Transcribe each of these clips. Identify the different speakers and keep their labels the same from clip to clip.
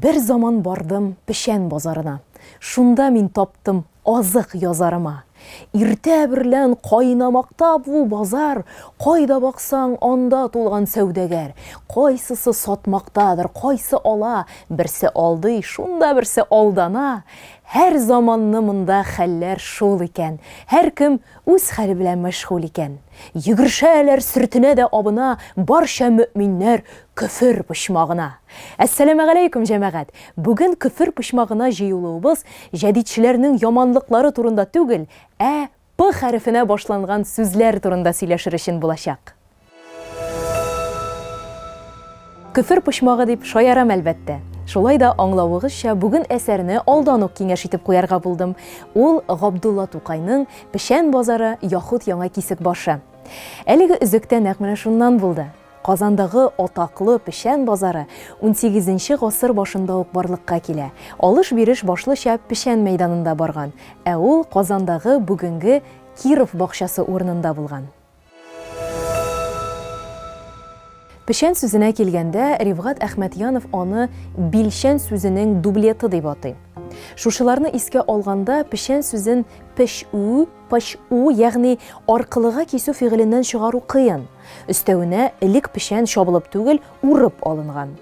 Speaker 1: Бір заман бардым пешен базарына. Шунда мин таптым азык язарыма. Иртә берлән кайнамакта бу базар, кайда баксаң анда тулган сәүдәгәр. Кайсысы сатмактадыр, кайсы ала, берсе алды, шунда берсе алдана. Һәр заманны монда хәлләр шул икән. Һәр кем үз хәле белән мәшгуль икән. Йөгрешәләр сөртенә дә абына барча мөэминнәр көфер почмагына. Әссәламу алейкум җәмәгать. Бүген көфер почмагына җыелуыбыз җәдитчеләрнең яманлыклары турында түгел, П хәрефенә башланган сүзләр турында сөйләшер өчен булачак. Көфер почмагы дип шаярам әлбәттә. Шулай да аңлавыгызча бүген әсәрне алдан ук киңәш итеп куярга булдым. Ул Габдулла Тукайның Пешән базары яхут яңа кисек башы. Әлеге үзектә нәкъ менә шуннан булды. Казандагы атаклы Пешән базары 18нче гасыр башында ук барлыкка килә. Алыш-биреш башлыча Пешән мәйданында барган, ул Казандагы бүгенге Киров бакчасы урынында булган. Пешән сүзенә килгәндә, Рифгат Әхмәтьянов аны Билчән сүзенең дублеты дип атый. Шушыларны искә алганда Пешән сүзен пешү, ягъни аркылыга кисү фигыленнән чыгару кыен. Өстәвенә элек пешән чабылып түгел, урып алынган.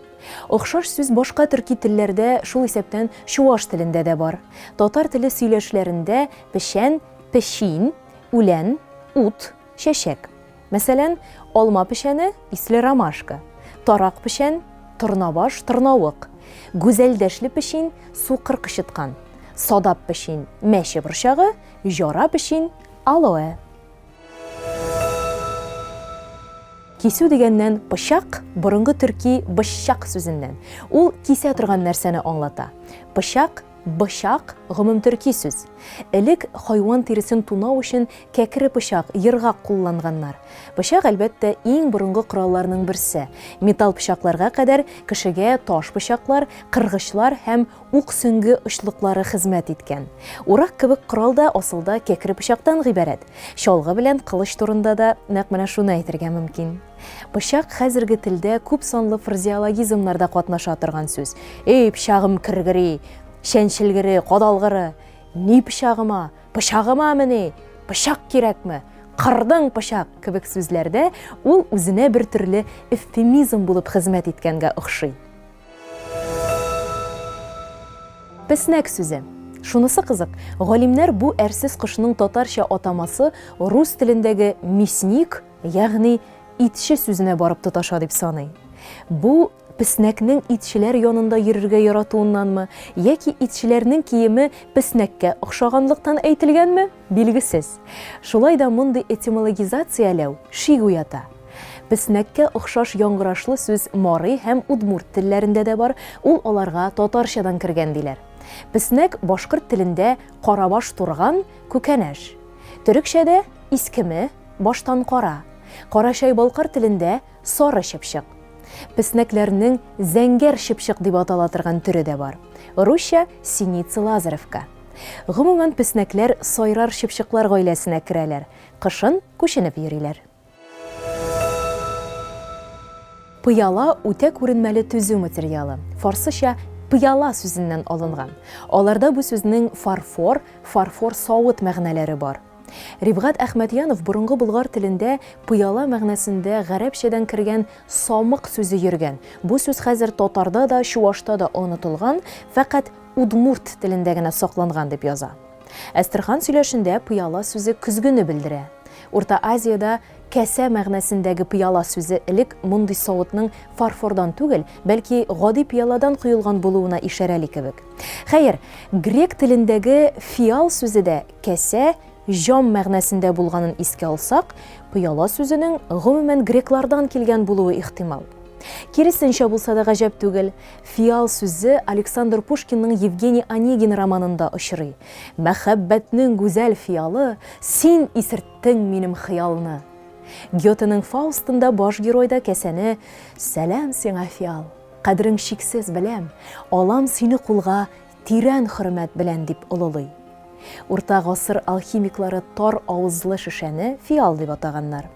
Speaker 1: Охшаш сүз башка төрки телләрдә шул исәптән чуаш телендә дә бар. Татар теле сөйләшләрендә пешән, пешин, үлән, ут, чәчәк. Мәсәлән, алма пешәне исле ромашка, тарак пешән, торнабаш, торнавык, гүзәлдәшле пешин, су кыркычыткан, садап пешин, мәче борчагы, жара пешин, алоэ. Кисү дигәннән пычак борынгы төрки бышчак сүзеннән. Ул кисә торган нәрсәне аңлата. Пычак, бышак гомум төрки сүз. Элек хайван тиресен тунау өчен кәкре пычак, йыргак кулланганнар. Пычак әлбәттә иң борынгы коралларның берсе. Металл пычакларга кадәр кешегә таш пычаклар, кыргычлар һәм ук сөңге очлыклары хезмәт иткән. Урак кебек корал да асылда кәкре пычактан гыйбарәт. Чалгы белән кылыч турында да нәкъ менә шуны әйтергә мөмкин. Пычак хәзерге телдә күп санлы фразеологизмнарда катнаша торган сүз. Эй, пычагым кыргыри, шәнчелгере, кадалгыры, ни пычагыма, пычагыма менә, пычак кирәкме, кырдың пычак кебек сүзләрдә ул үзенә бер төрле эвфемизм булып хезмәт иткәнгә охшый. Песнәк сүзе. Шунысы кызык, галимнәр бу әрсез кошның татарча атамасы рус телендәге мисник, ягъни итче сүзенә барып тоташа дип саный. Бу песнәкнең итчеләр янында йөрергә яратуыннанмы, яки итчеләрнең киеме песнәккә охшаганлыктан әйтелгәнме? Билгесез. Шулай да мондый этимологизацияләү шик уята. Песнәккә охшаш яңгырашлы сүз марый һәм удмурт телләрендә дә бар, ул аларга татарчадан кергән диләр. Песнәк башкорт телендә карабаш турган, күкәнәш. Төрекчәдә искеме, баштан кара. Карачай балкар телендә сары чыпчык. Песнәкләрнең зәңгәр чыпчык дип атала торган төре дә бар. Русча синица лазаревка. Гомумән песнәкләр сайрар чыпчыклар гаиләсенә керәләр. Кышын күченеп йөриләр. Пыяла үтә күренмәле төзү материалы. Фарсыча пыяла сүзеннән алынган. Аларда бу сүзнең фарфор савыт мәгънәләре бар. Рифгат Әхмәтьянов борынгы булгар телендә пыяла мәгънәсендә гарәпчәдән кергән самык сүзе йөргән. Бу сүз хәзер татарда да, чуашта да онытылган, фәкать удмурт телендә генә сакланган дип яза. Әстерхан сөйләшендә пыяла сүзе көзгене белдерә. Урта Азиядә кәсә мәгънәсендәге пыяла сүзе элек мондый савытның фарфордан түгел, бәлки гади пыяладан коелган булуына ишарәли кебек. Хәер, грек телендәге фиал сүзе дә кәсә, жам мәгънәсендә булганын искә алсак, пыяла сүзенең гомумән греклардан килгән булуы ихтимал. Киресенчә булса да гаҗәп түгел, фиал сүзе Александр Пушкинның Евгений Онегин романында очрый. Мәхәббәтнең гүзәл фиалы, син исерттең минем хыялны. Гётеның Фаустында баш геройда кәсәне сәлам сиңа фиал, кадрең шиксез беләм, алам сине кулга тирән хөрмәт белән дип олылый. Урта гасыр алхимиклары тар авызлы шешәне фиал дип атаганнар.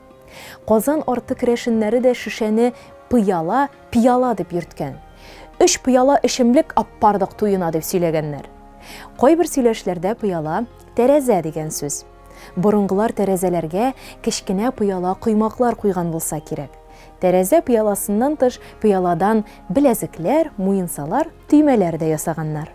Speaker 1: Казан арты керәшеннәре дә шешәне пыяла, пияла дип йөрткән. 3 пыяла эчемлек аппардык туена дип сөйләгәннәр. Кайбер сөйләшләрдә пыяла тәрәзә дигән сүз. Борынгылар тәрәзәләргә кечкенә пыяла коймаклар куйган булса кирәк. Тәрәзә пыяласыннан тыш пыяладан беләзекләр, муенсалар, төймәләр дә ясаганнар.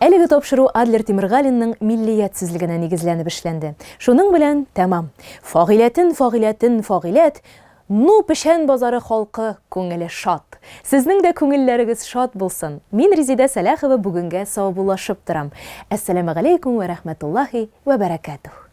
Speaker 1: Әлеге тапшыру Адлер Тимергалинның миллият сүзлегенә нигезләнеп эшләнде. Шуның белән тәмам. Фагыйләт, ну пешән базары халкы күңеле шат. Сезнең дә күңелләрегез шат булсын. Мин Резида Сәләхова бүгенгә саубуллашып торам. Әссәламу алейкум ва рахматуллахи ва баракатух.